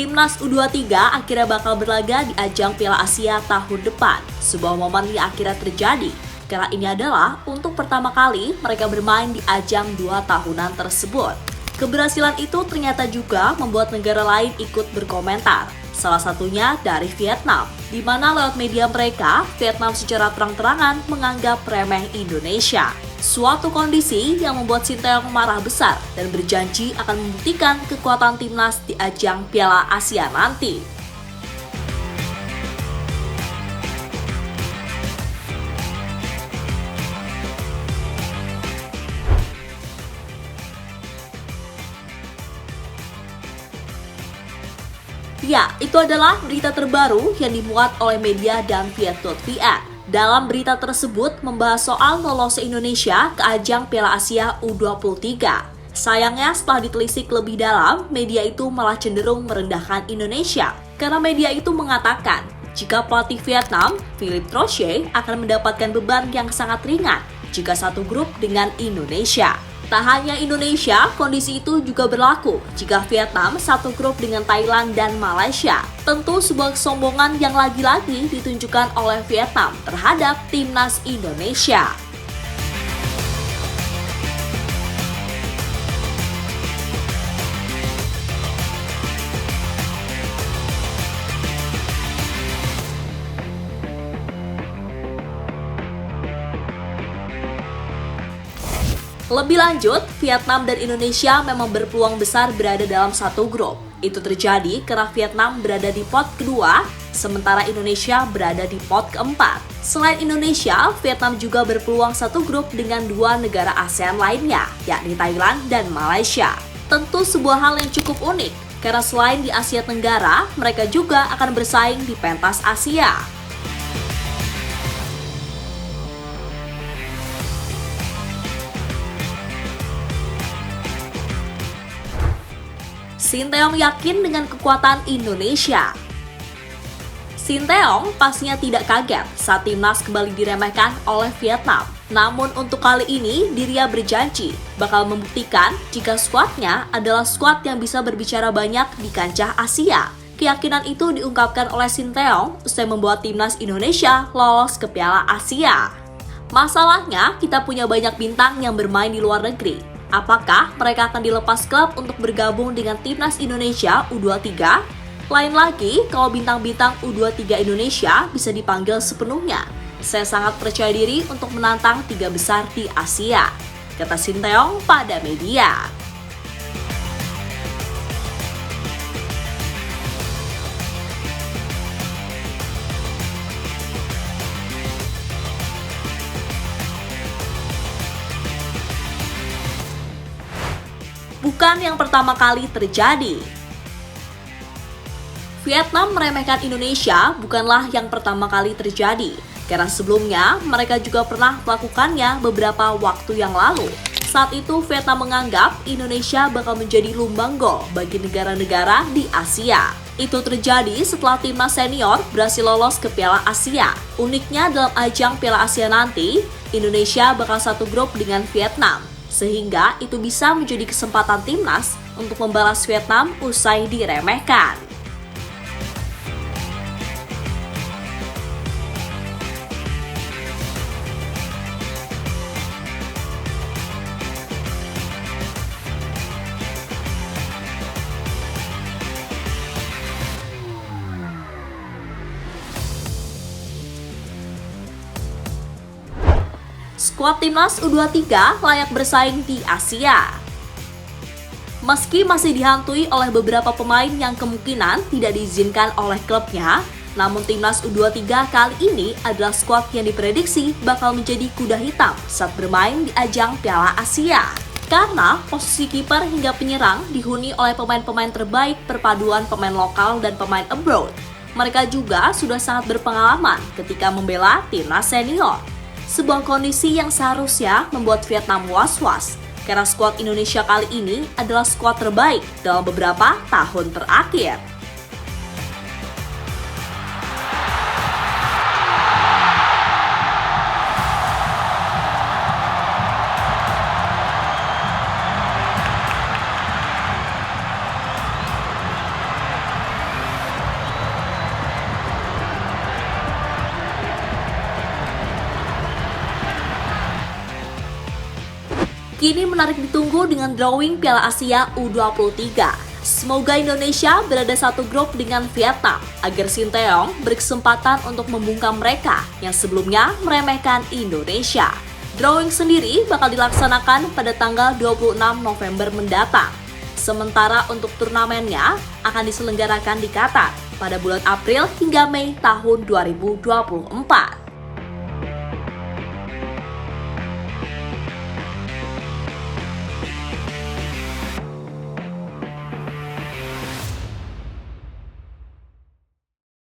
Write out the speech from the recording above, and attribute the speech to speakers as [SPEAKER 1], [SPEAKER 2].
[SPEAKER 1] Timnas U23 akhirnya bakal berlaga di ajang Piala Asia tahun depan. Sebuah momen yang akhirnya terjadi, karena ini adalah untuk pertama kali mereka bermain di ajang 2 tahunan tersebut. Keberhasilan itu ternyata juga membuat negara lain ikut berkomentar. Salah satunya dari Vietnam, di mana lewat media mereka, Vietnam secara terang-terangan menganggap remeh Indonesia. Suatu kondisi yang membuat Sinteyong marah besar dan berjanji akan membuktikan kekuatan timnas di ajang Piala Asia nanti. Ya, itu adalah berita terbaru yang dimuat oleh media dan Viet.vn. Dalam berita tersebut membahas soal lolosnya Indonesia ke ajang Piala Asia U23. Sayangnya setelah ditelisik lebih dalam, media itu malah cenderung merendahkan Indonesia. Karena media itu mengatakan, jika pelatih Vietnam, Philippe Troussier, akan mendapatkan beban yang sangat ringan jika satu grup dengan Indonesia. Tak hanya Indonesia, kondisi itu juga berlaku jika Vietnam satu grup dengan Thailand dan Malaysia. Tentu sebuah kesombongan yang lagi-lagi ditunjukkan oleh Vietnam terhadap timnas Indonesia. Lebih lanjut, Vietnam dan Indonesia memang berpeluang besar berada dalam satu grup. Itu terjadi karena Vietnam berada di pot kedua, sementara Indonesia berada di pot keempat. Selain Indonesia, Vietnam juga berpeluang satu grup dengan 2 negara ASEAN lainnya, yakni Thailand dan Malaysia. Tentu sebuah hal yang cukup unik, karena selain di Asia Tenggara, mereka juga akan bersaing di pentas Asia. Sinteyong yakin dengan kekuatan Indonesia. Sinteyong pastinya tidak kaget saat timnas kembali diremehkan oleh Vietnam. Namun untuk kali ini dirinya berjanji bakal membuktikan jika skuadnya adalah skuad yang bisa berbicara banyak di kancah Asia. Keyakinan itu diungkapkan oleh Sinteyong usai membawa timnas Indonesia lolos ke Piala Asia. Masalahnya, kita punya banyak bintang yang bermain di luar negeri. Apakah mereka akan dilepas klub untuk bergabung dengan timnas Indonesia U23? Lain lagi, kalau bintang-bintang U23 Indonesia bisa dipanggil sepenuhnya. Saya sangat percaya diri untuk menantang 3 besar di Asia, kata Sinteyong pada media. Bukan yang pertama kali terjadi. Vietnam meremehkan Indonesia bukanlah yang pertama kali terjadi, karena sebelumnya mereka juga pernah melakukannya beberapa waktu yang lalu. Saat itu Vietnam menganggap Indonesia bakal menjadi lumbang gol bagi negara-negara di Asia. Itu terjadi setelah timnas senior berhasil lolos ke Piala Asia. Uniknya dalam ajang Piala Asia nanti, Indonesia bakal satu grup dengan Vietnam. Sehingga itu bisa menjadi kesempatan timnas untuk membalas Vietnam usai diremehkan. Skuad timnas U23 layak bersaing di Asia. Meski masih dihantui oleh beberapa pemain yang kemungkinan tidak diizinkan oleh klubnya, namun timnas U23 kali ini adalah skuad yang diprediksi bakal menjadi kuda hitam saat bermain di ajang Piala Asia. Karena posisi kiper hingga penyerang dihuni oleh pemain-pemain terbaik perpaduan pemain lokal dan pemain abroad. Mereka juga sudah sangat berpengalaman ketika membela timnas senior. Sebuah kondisi yang seharusnya membuat Vietnam was-was, karena skuad Indonesia kali ini adalah skuad terbaik dalam beberapa tahun terakhir. Kini menarik ditunggu dengan drawing Piala Asia U23. Semoga Indonesia berada satu grup dengan Vietnam agar Sinteyong berkesempatan untuk membungkam mereka yang sebelumnya meremehkan Indonesia. Drawing sendiri bakal dilaksanakan pada tanggal 26 November mendatang. Sementara untuk turnamennya akan diselenggarakan di Qatar pada bulan April hingga Mei tahun 2024.